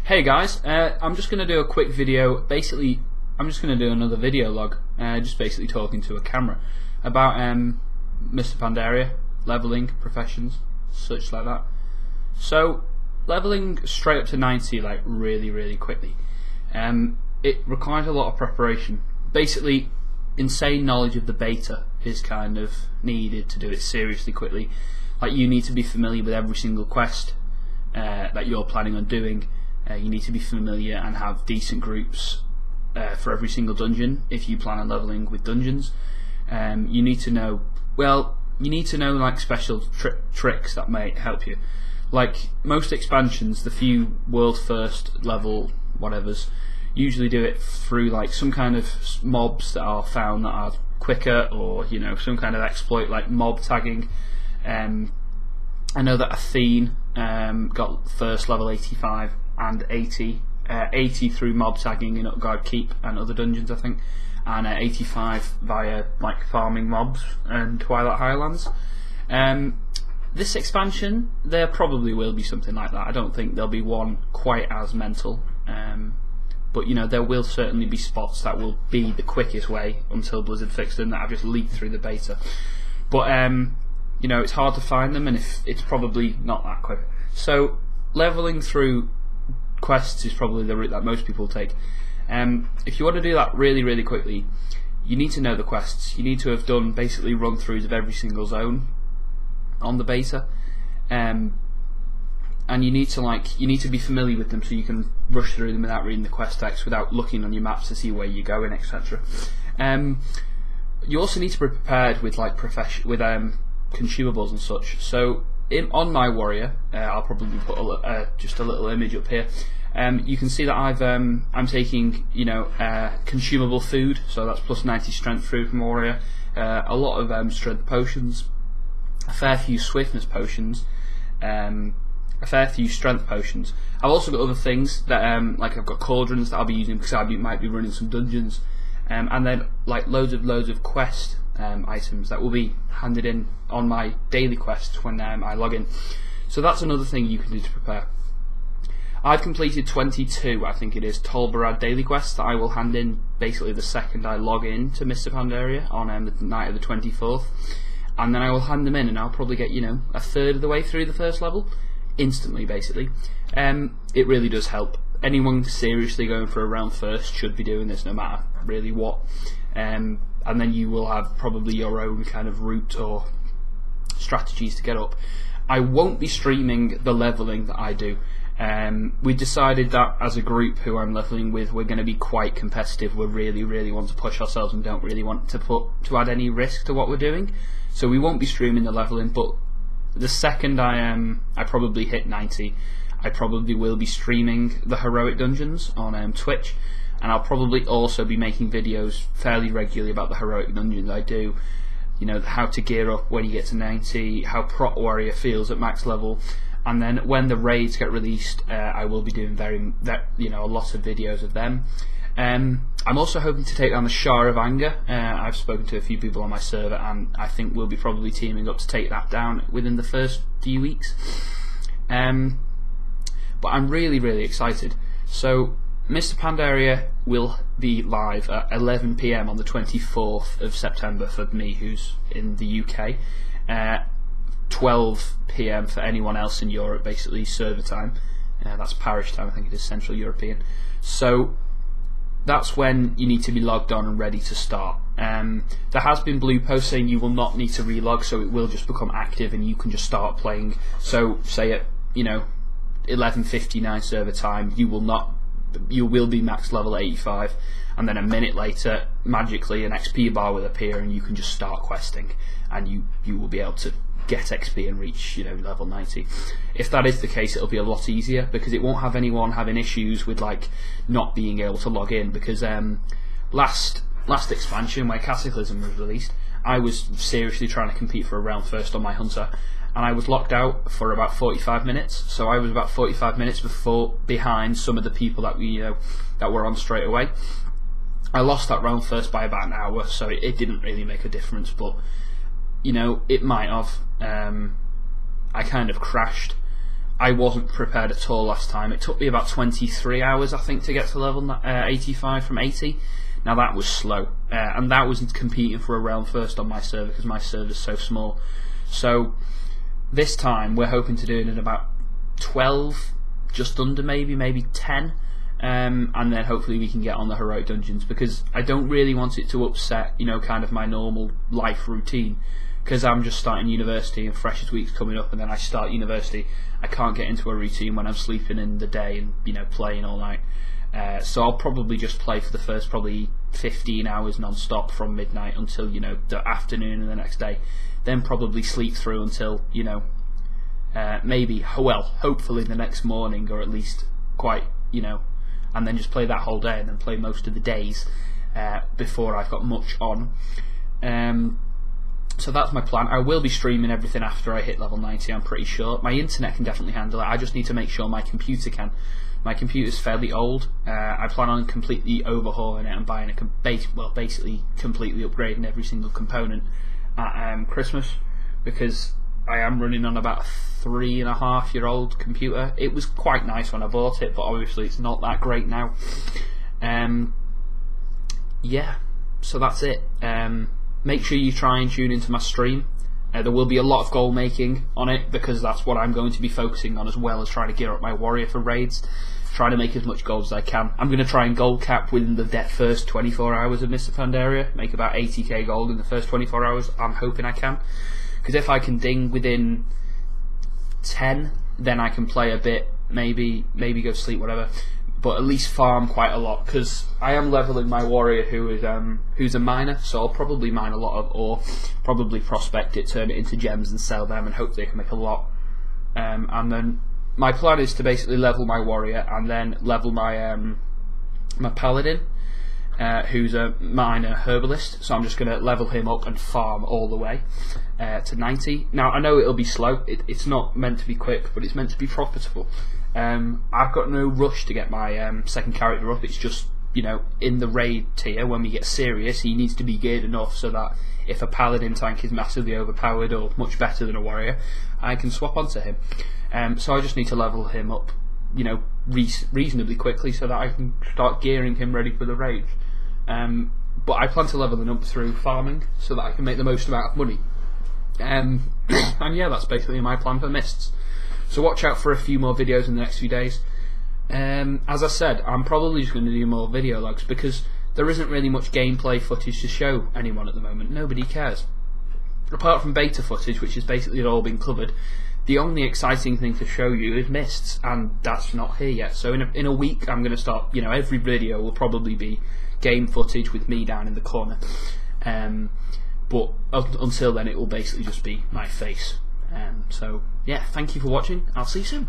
Hey guys, I'm just going to do a quick video. Basically, I'm just going to do another video log, just basically talking to a camera about Mr. Pandaria, leveling, professions, such like that. So, leveling straight up to 90 like really quickly. It requires a lot of preparation. Basically, insane knowledge of the beta is kind of needed to do it seriously quickly. Like, you need to be familiar with every single quest that you're planning on doing. You need to be familiar and have decent groups for every single dungeon if you plan on leveling with dungeons. You need to know, like special tricks that may help you. Like most expansions, the few world first level whatevers usually do it through like some kind of mobs that are found that are quicker, or some kind of exploit like mob tagging. I know that Athene got first level 85 and 80 through mob tagging in Utgard Keep and other dungeons, I think, and 85 via like farming mobs and Twilight Highlands. This expansion, there probably will be something like that. I don't think there'll be one quite as mental, but there will certainly be spots that will be the quickest way until Blizzard fixed them that have just leaked through the beta. But it's hard to find them, and it's probably not that quick. So leveling through quests is probably the route that most people take. If you want to do that really quickly, you need to know the quests. You need to have done basically run-throughs of every single zone on the beta, and you need to be familiar with them so you can rush through them without reading the quest text, without looking on your maps to see where you're going, etc. You also need to be prepared with consumables and such. So on my warrior, I'll probably put just a little image up here. You can see that I'm taking consumable food, so that's plus 90 strength food from warrior, a lot of strength potions, a fair few swiftness potions, a fair few strength potions. I've also got other things that like I've got cauldrons that I'll be using because I might be running some dungeons, and then like loads of quest items that will be handed in on my daily quests when I log in. So that's another thing you can do to prepare. I've completed 22, I think it is, tol'barad daily quests that I will hand in basically the second I log in to Mr. Pandaria on the night of the 24th, and then I will hand them in, and I'll probably get a third of the way through the first level instantly, basically. It really does help. Anyone seriously going for a round first should be doing this, no matter really what. And then you will have probably your own kind of route or strategies to get up. I won't be streaming the leveling that I do. We decided that as a group who I'm leveling with, we're going to be quite competitive. We really want to push ourselves and don't really want to add any risk to what we're doing. So we won't be streaming the leveling, but the second I probably hit 90, I probably will be streaming the heroic dungeons on Twitch. And I'll probably also be making videos fairly regularly about the heroic dungeons I do. How to gear up when you get to 90, how Prot Warrior feels at max level, and then when the raids get released, I will be doing a lot of videos of them. I'm also hoping to take down the Shah of Anger. I've spoken to a few people on my server, and I think we'll be probably teaming up to take that down within the first few weeks. But I'm really excited. So Mr. Pandaria will be live at 11 PM on the 24th of September for me, who's in the UK. 12 PM for anyone else in Europe, basically server time. That's parish time, I think it is Central European. So that's when you need to be logged on and ready to start. There has been blue posts saying you will not need to relog, so it will just become active and you can just start playing. So say at 11:59 server time, you will be max level 85, and then a minute later magically an XP bar will appear and you can just start questing, and you will be able to get XP and reach level 90. If that is the case, it'll be a lot easier because it won't have anyone having issues with like not being able to log in, because last expansion where Cataclysm was released, I was seriously trying to compete for a round first on my hunter, and I was locked out for about 45 minutes. So I was about 45 minutes behind some of the people that that were on straight away. I lost that round first by about an hour, so it didn't really make a difference, but it might have. I kind of crashed I wasn't prepared at all last time. It took me about 23 hours, I think, to get to level 85 from 80. Now that was slow, and that was competing for a realm first on my server because my server's so small. So this time we're hoping to do it in about 12, just under maybe 10, and then hopefully we can get on the heroic dungeons, because I don't really want it to upset, you know, kind of my normal life routine, because I'm just starting university and Freshers Week's coming up, and then I start university. I can't get into a routine when I'm sleeping in the day and, you know, playing all night. So I'll probably just play for the first probably 15 hours non-stop from midnight until, you know, the afternoon and the next day. Then probably sleep through until, you know, maybe, well, hopefully the next morning, or at least quite, you know, and then just play that whole day and then play most of the days before I've got much on. So that's my plan. I will be streaming everything after I hit level 90, I'm pretty sure. My internet can definitely handle it. I just need to make sure my computer can. My computer's fairly old. I plan on completely overhauling it and buying basically completely upgrading every single component at Christmas, because I am running on about a 3.5-year-old computer. It was quite nice when I bought it, but obviously it's not that great now. Yeah, so that's it. Make sure you try and tune into my stream. There will be a lot of goal making on it, because that's what I'm going to be focusing on, as well as trying to gear up my warrior for raids, trying to make as much gold as I can. I'm going to try and gold cap within the first 24 hours of Mr. Pandaria, make about 80k gold in the first 24 hours. I'm hoping I can, because if I can ding within 10, then I can play a bit, maybe go to sleep, whatever, but at least farm quite a lot, because I am leveling my warrior who's a miner, so I'll probably mine a lot of ore, probably prospect it, turn it into gems and sell them, and hopefully I can make a lot. And then my plan is to basically level my warrior and then level my my paladin, who's a miner herbalist. So I'm just going to level him up and farm all the way to 90. Now I know it'll be slow, it's not meant to be quick, but it's meant to be profitable. I've got no rush to get my second character up. It's just, you know, in the raid tier, when we get serious, he needs to be geared enough so that if a paladin tank is massively overpowered or much better than a warrior, I can swap onto him. So I just need to level him up, you know, reasonably quickly, so that I can start gearing him ready for the raid. But I plan to level him up through farming, so that I can make the most amount of money. And yeah, that's basically my plan for Mists. So watch out for a few more videos in the next few days. As I said, I'm probably just going to do more video logs, because there isn't really much gameplay footage to show anyone at the moment. Nobody cares. Apart from beta footage, which has basically all been covered, the only exciting thing to show you is Mists, and that's not here yet. So in a week I'm going to start, you know, every video will probably be game footage with me down in the corner. But until then it will basically just be my face. So yeah, thank you for watching. I'll see you soon.